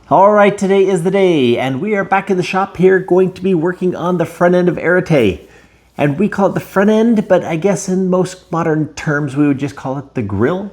All right, today is the day, and we are back in the shop here going to be working on the front end of Arete. And we call it the front end, but I guess in most modern terms we would just call it the grille.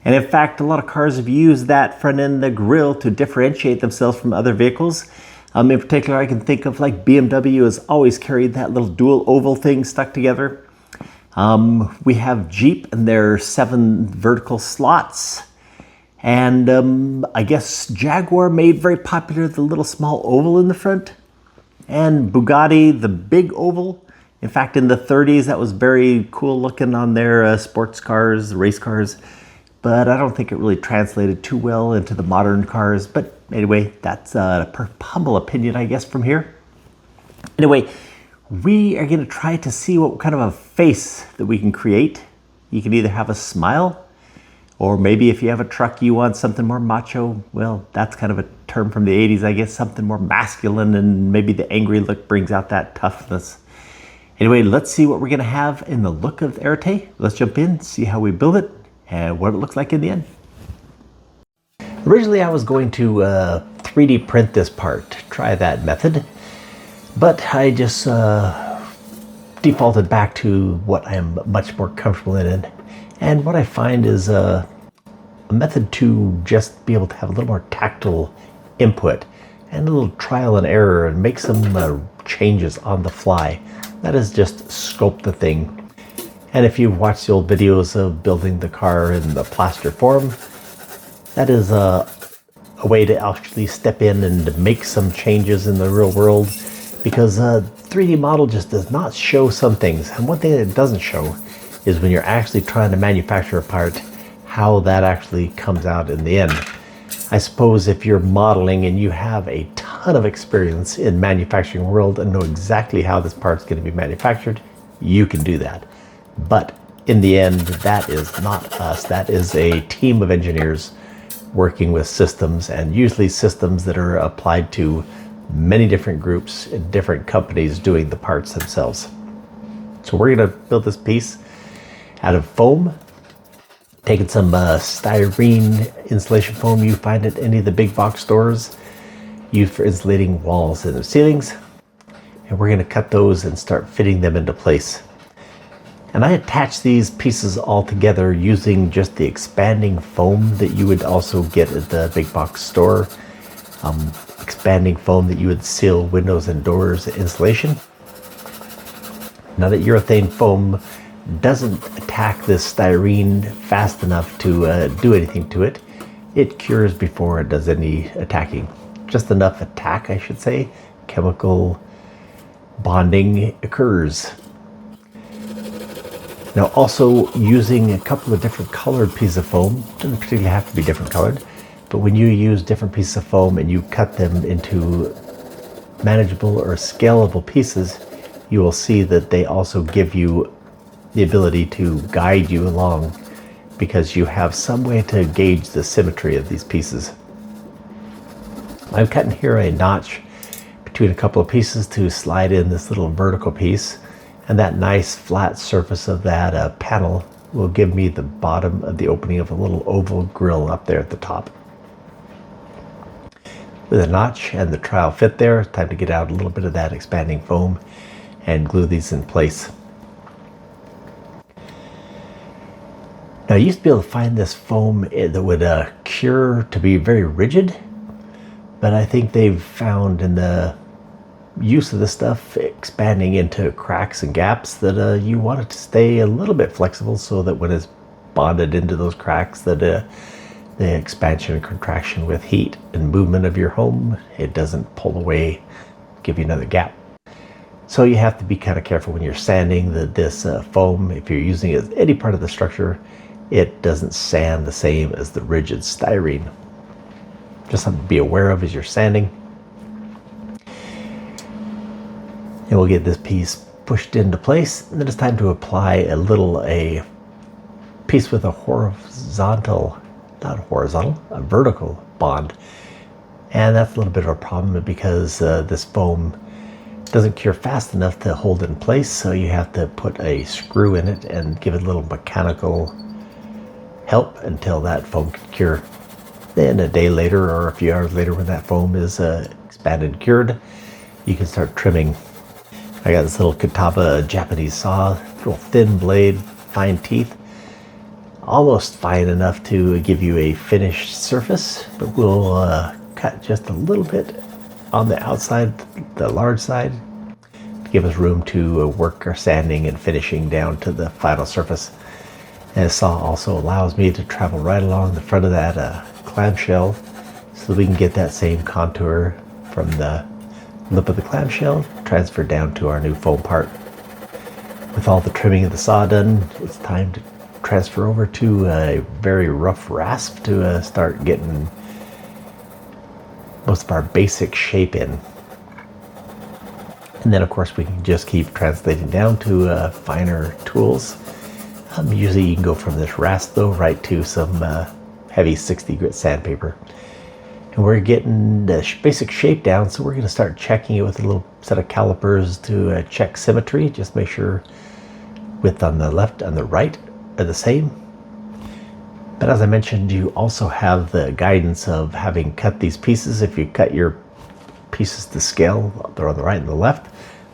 And in fact, a lot of cars have used that front end, the grille, to differentiate themselves from other vehicles. In particular, I can think of like BMW has always carried that little dual oval thing stuck together. We have Jeep and their 7 vertical slots. And I guess Jaguar made very popular the little small oval in the front. And Bugatti, the big oval. In fact, in the 30s, that was very cool looking on their sports cars, race cars. But I don't think it really translated too well into the modern cars. But anyway, that's a humble opinion, I guess, from here. Anyway, we are going to try to see what kind of a face that we can create. You can either have a smile, or maybe if you have a truck, you want something more macho. Well, that's kind of a term from the 80s, I guess, something more masculine, and maybe the angry look brings out that toughness. Anyway, let's see what we're going to have in the look of Arete. Let's jump in, see how we build it, and what it looks like in the end. Originally, I was going to 3D print this part, try that method, but I just defaulted back to what I am much more comfortable in. And what I find is a method to just be able to have a little more tactile input and a little trial and error and make some changes on the fly. That is just sculpt the thing. And if you've watched the old videos of building the car in the plaster form, that is a way to actually step in and make some changes in the real world, because a 3D model just does not show some things. And one thing that it doesn't show is when you're actually trying to manufacture a part, how that actually comes out in the end. I suppose if you're modeling and you have a ton of experience in manufacturing world and know exactly how this part's going to be manufactured, you can do that. But in the end, that is not us. That is a team of engineers working with systems, and usually systems that are applied to many different groups and different companies doing the parts themselves. So we're going to build this piece out of foam, taking some styrene insulation foam you find at any of the big box stores, used for insulating walls and the ceilings. And we're going to cut those and start fitting them into place. And I attach these pieces all together using just the expanding foam that you would also get at the big box store. Expanding foam that you would seal windows and doors insulation. Now that urethane foam doesn't attack this styrene fast enough to do anything to it, it cures before it does any attacking. Just enough attack, I should say. Chemical bonding occurs. Now, also using a couple of different colored pieces of foam, doesn't particularly have to be different colored, but when you use different pieces of foam and you cut them into manageable or scalable pieces, you will see that they also give you the ability to guide you along, because you have some way to gauge the symmetry of these pieces. I'm cutting here a notch between a couple of pieces to slide in this little vertical piece, and that nice flat surface of that panel will give me the bottom of the opening of a little oval grill up there at the top. With a notch and the trial fit there, it's time to get out a little bit of that expanding foam and glue these in place. Now, I used to be able to find this foam that would cure to be very rigid, but I think they've found in the use of this stuff expanding into cracks and gaps that you want it to stay a little bit flexible, so that when it's bonded into those cracks, that the expansion and contraction with heat and movement of your home, it doesn't pull away, give you another gap. So you have to be kind of careful when you're sanding this foam. If you're using it as any part of the structure, it doesn't sand the same as the rigid styrene. Just something to be aware of as you're sanding. And we'll get this piece pushed into place, and then it's time to apply a piece with a vertical bond. And that's a little bit of a problem, because this foam doesn't cure fast enough to hold it in place, so you have to put a screw in it and give it a little mechanical help until that foam can cure. Then a day later or a few hours later, when that foam is expanded and cured, you can start trimming. I got this little Kataba Japanese saw, real thin blade, fine teeth, almost fine enough to give you a finished surface, but we'll cut just a little bit on the outside, the large side, to give us room to work our sanding and finishing down to the final surface. And this saw also allows me to travel right along the front of that clamshell, so we can get that same contour from the lip of the clamshell transferred down to our new foam part. With all the trimming of the saw done, it's time to transfer over to a very rough rasp to start getting most of our basic shape in. And then of course we can just keep translating down to finer tools. Usually you can go from this rasp though right to some heavy 60 grit sandpaper. And we're getting the basic shape down, so we're going to start checking it with a little set of calipers to check symmetry. Just make sure width on the left and the right are the same. But as I mentioned, you also have the guidance of having cut these pieces. If you cut your pieces to scale, they're on the right and the left.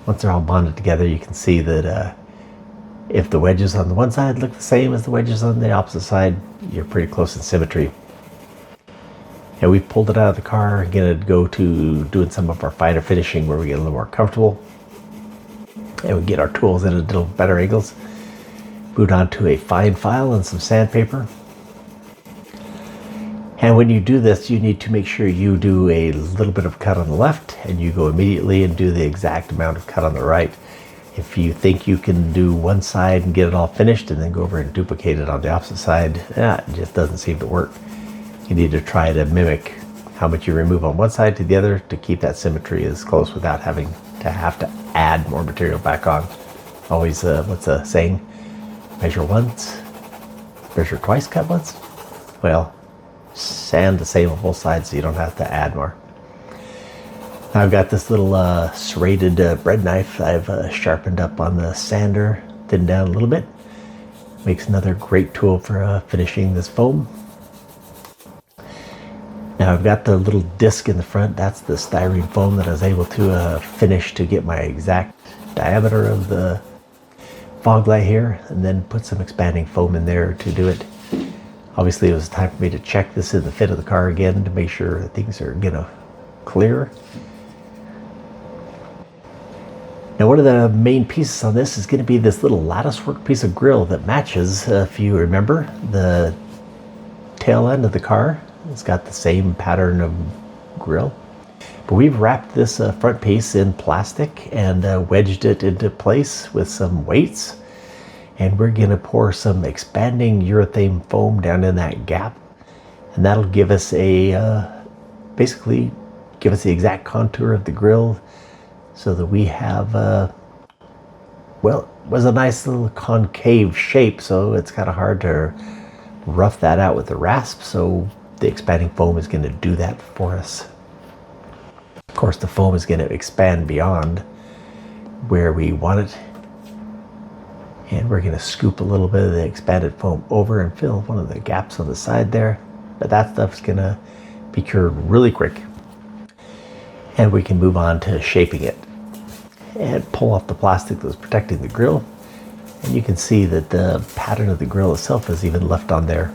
Once they're all bonded together, you can see that if the wedges on the one side look the same as the wedges on the opposite side, you're pretty close in symmetry. And we pulled it out of the car, gonna go to doing some of our finer finishing where we get a little more comfortable. And we get our tools in a little better angles. Moved on to a fine file and some sandpaper. And when you do this, you need to make sure you do a little bit of cut on the left and you go immediately and do the exact amount of cut on the right. If you think you can do one side and get it all finished and then go over and duplicate it on the opposite side, it just doesn't seem to work. You need to try to mimic how much you remove on one side to the other to keep that symmetry as close without having to add more material back on. Always, what's the saying? Measure once, measure twice, cut once? Well, sand the same on both sides so you don't have to add more. Now I've got this little serrated bread knife I've sharpened up on the sander, thinned down a little bit. Makes another great tool for finishing this foam. Now I've got the little disc in the front. That's the styrene foam that I was able to finish to get my exact diameter of the fog light here, and then put some expanding foam in there to do it. Obviously it was time for me to check this in the fit of the car again to make sure that things are clear. Now one of the main pieces on this is going to be this little lattice work piece of grill that matches, if you remember, the tail end of the car. It's got the same pattern of grill. But we've wrapped this front piece in plastic and wedged it into place with some weights. And we're going to pour some expanding urethane foam down in that gap. And that'll give us basically give us the exact contour of the grill, so that we have, well, it was a nice little concave shape, so it's kind of hard to rough that out with the rasp, so the expanding foam is going to do that for us. Of course, the foam is going to expand beyond where we want it, and we're going to scoop a little bit of the expanded foam over and fill one of the gaps on the side there, but that stuff's going to be cured really quick. And we can move on to shaping it. And pull off the plastic that's protecting the grill, and you can see that the pattern of the grill itself is even left on there.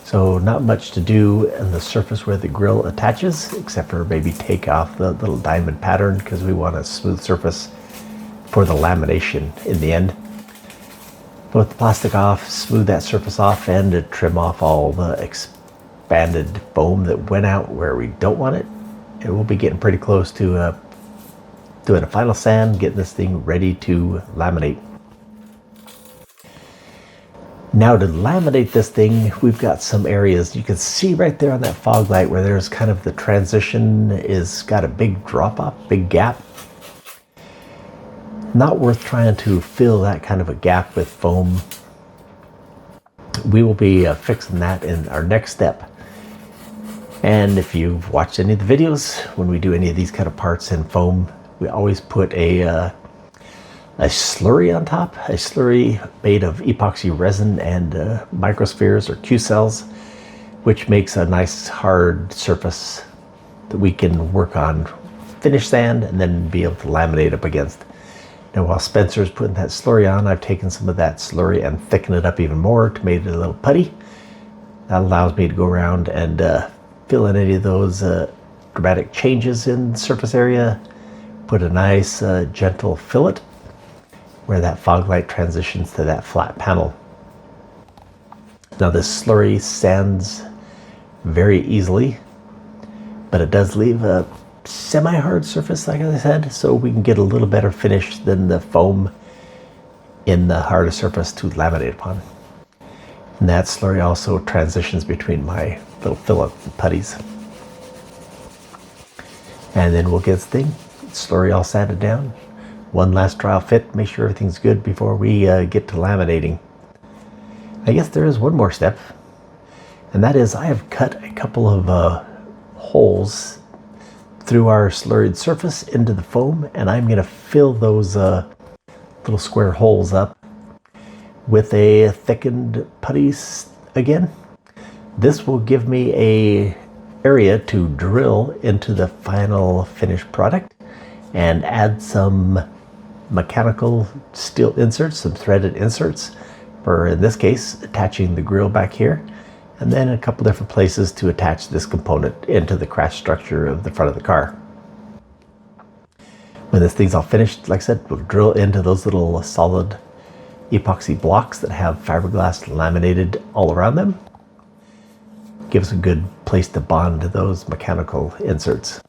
So not much to do on the surface where the grill attaches, except for maybe take off the little diamond pattern, because we want a smooth surface for the lamination in the end. Put the plastic off, smooth that surface off, and to trim off all the expanded foam that went out where we don't want it. And we'll be getting pretty close to doing a final sand, getting this thing ready to laminate. Now to laminate this thing, we've got some areas you can see right there on that fog light where there's kind of the transition is got a big drop off, big gap. Not worth trying to fill that kind of a gap with foam. We will be fixing that in our next step. And if you've watched any of the videos, when we do any of these kind of parts in foam, we always put a slurry on top, a slurry made of epoxy resin and microspheres or Q cells. which makes a nice hard surface that we can work on finish sand and then be able to laminate up against. Now while Spencer's putting that slurry on, I've taken some of that slurry and thickened it up even more to make it a little putty. That allows me to go around and fill in any of those dramatic changes in surface area, put a nice gentle fillet where that fog light transitions to that flat panel. Now this slurry sands very easily, but it does leave a semi-hard surface, like I said, so we can get a little better finish than the foam in the harder surface to laminate upon. And that slurry also transitions between my little fillet putties. And then we'll get this thing, slurry all sanded down. One last trial fit, make sure everything's good before we get to laminating. I guess there is one more step, and that is I have cut a couple of holes through our slurried surface into the foam, and I'm going to fill those little square holes up with a thickened putty again. This will give me a area to drill into the final finished product and add some mechanical steel inserts, some threaded inserts for, in this case, attaching the grill back here, and then a couple different places to attach this component into the crash structure of the front of the car. When this thing's all finished, like I said, we'll drill into those little solid epoxy blocks that have fiberglass laminated all around them. Give us a good place to bond to those mechanical inserts.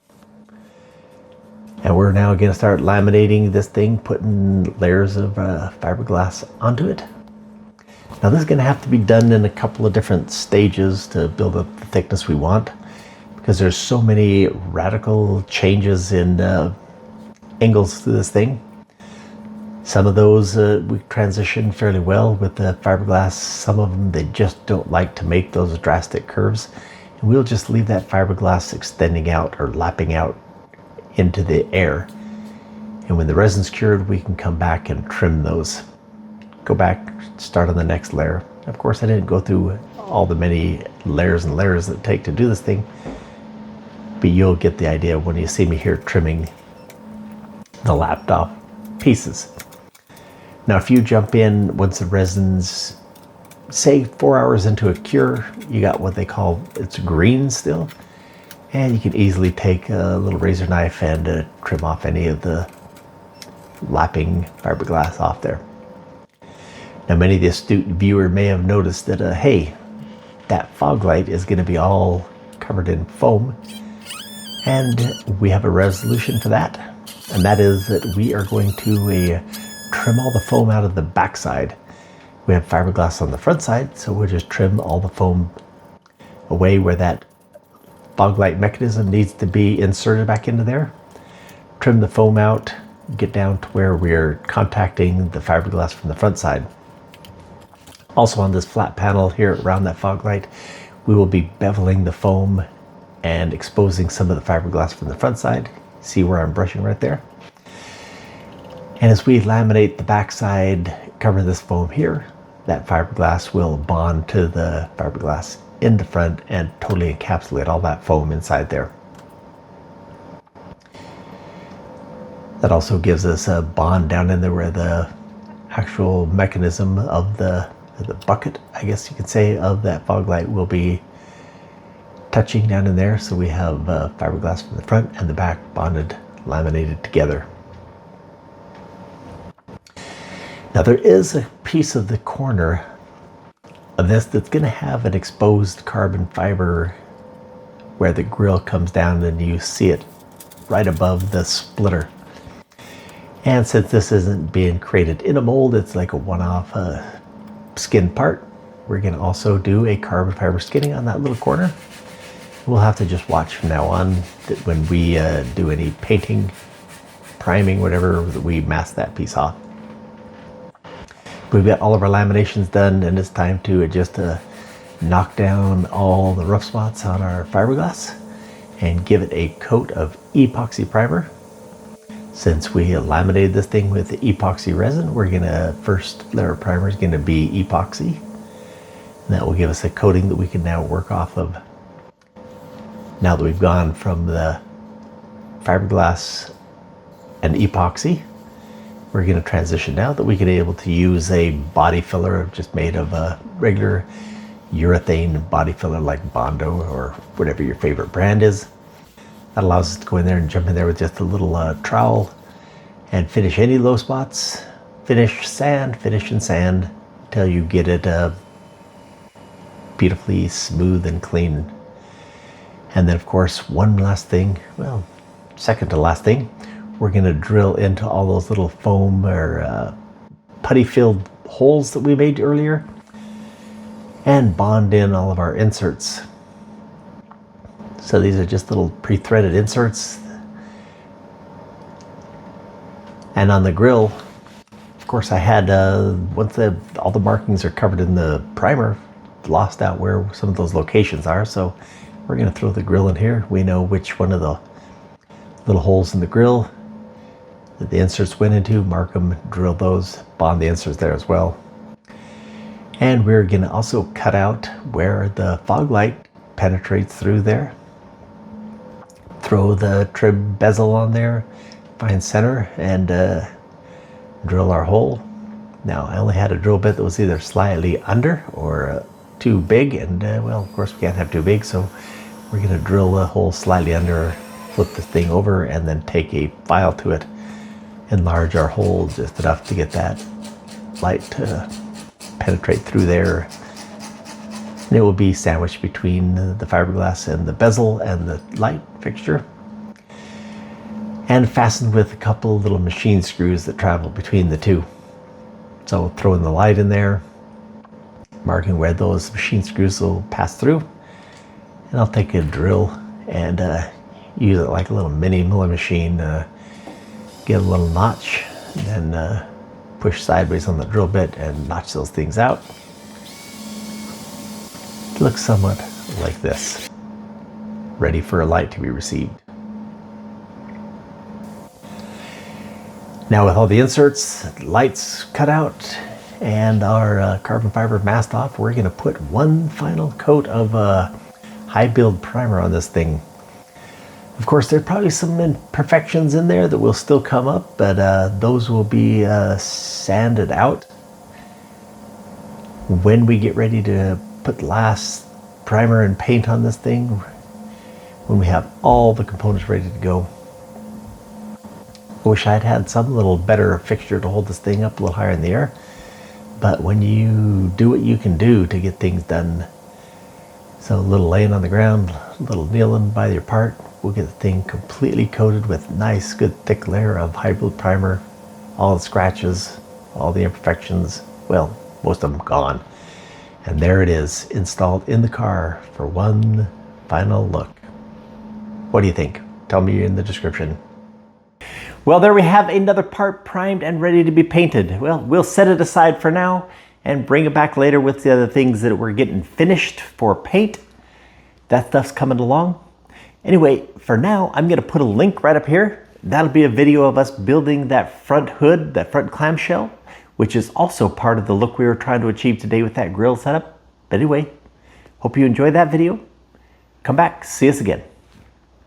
And we're now going to start laminating this thing, putting layers of fiberglass onto it. Now this is going to have to be done in a couple of different stages to build up the thickness we want, because there's so many radical changes in angles to this thing. Some of those we transition fairly well with the fiberglass. Some of them, they just don't like to make those drastic curves. And we'll just leave that fiberglass extending out or lapping out into the air. And when the resin's cured, we can come back and trim those. Go back, start on the next layer. Of course, I didn't go through all the many layers and layers that take to do this thing, but you'll get the idea when you see me here trimming the lapped off pieces. Now, if you jump in once the resin's, say 4 hours into a cure, you got what they call, it's green still, and you can easily take a little razor knife and trim off any of the lapping fiberglass off there. Now, many of the astute viewer may have noticed that, hey, that fog light is going to be all covered in foam, and we have a resolution for that, and that is that we are going to trim all the foam out of the backside. We have fiberglass on the front side, so we'll just trim all the foam away where that fog light mechanism needs to be inserted back into there. Trim the foam out, get down to where we're contacting the fiberglass from the front side. Also on this flat panel here around that fog light, we will be beveling the foam and exposing some of the fiberglass from the front side. See where I'm brushing right there? And as we laminate the backside, cover this foam here, that fiberglass will bond to the fiberglass in the front and totally encapsulate all that foam inside there. That also gives us a bond down in there where the actual mechanism of the bucket, I guess you could say, of that fog light will be touching down in there. So we have fiberglass from the front and the back bonded, laminated together. Now there is a piece of the corner of this that's going to have an exposed carbon fiber where the grill comes down and you see it right above the splitter. And since this isn't being created in a mold, it's like a one-off skin part, we're going to also do a carbon fiber skinning on that little corner. We'll have to just watch from now on that when we do any painting, priming, whatever, that we mask that piece off. We've got all of our laminations done, and it's time to just knock down all the rough spots on our fiberglass and give it a coat of epoxy primer. Since we laminated this thing with epoxy resin, we're gonna, first layer of primer is gonna be epoxy. And That will give us a coating that we can now work off of. Now that we've gone from the fiberglass and epoxy, we're going to transition now that we can be able to use a body filler just made of a regular urethane body filler like Bondo or whatever your favorite brand is. That allows us to go in there and jump in there with just a little trowel and finish any low spots. Finish and sand until you get it beautifully smooth and clean. And then of course, one last thing, well, second to last thing, we're going to drill into all those little foam or putty filled holes that we made earlier and bond in all of our inserts. So these are just little pre-threaded inserts. And on the grill, of course, I had, once all the markings are covered in the primer, lost out where some of those locations are. So we're going to throw the grill in here. We know which one of the little holes in the grill that the inserts went into, mark them, drill those, bond the inserts there as well. And we're going to also cut out where the fog light penetrates through there. Throw the trim bezel on there, find center, and drill our hole. Now, I only had a drill bit that was either slightly under or too big, and well, of course we can't have too big, so we're going to drill the hole slightly under, flip this thing over, and then take a file to it, enlarge our hole just enough to get that light to penetrate through there. And it will be sandwiched between the fiberglass and the bezel and the light fixture, and fastened with a couple little machine screws that travel between the two. So throwing the light in there, marking where those machine screws will pass through, and I'll take a drill and use it like a little mini milling machine, get a little notch, and then push sideways on the drill bit and notch those things out. It looks somewhat like this, ready for a light to be received. Now with all the inserts, lights cut out, and our carbon fiber masked off, we're going to put one final coat of high build primer on this thing. Of course, there's probably some imperfections in there that will still come up, but those will be sanded out when we get ready to put the last primer and paint on this thing, when we have all the components ready to go. I wish I'd had some little better fixture to hold this thing up a little higher in the air, but when you do what you can do to get things done, so a little laying on the ground, a little kneeling by your part, we'll get the thing completely coated with nice, good, thick layer of high build primer, all the scratches, all the imperfections, well, most of them gone. And there it is, installed in the car for one final look. What do you think? Tell me in the description. Well, there we have another part primed and ready to be painted. Well, we'll set it aside for now and bring it back later with the other things that we're getting finished for paint. That stuff's coming along. Anyway, for now, I'm going to put a link right up here. That'll be a video of us building that front hood, that front clamshell, which is also part of the look we were trying to achieve today with that grill setup. But anyway, hope you enjoyed that video. Come back, see us again.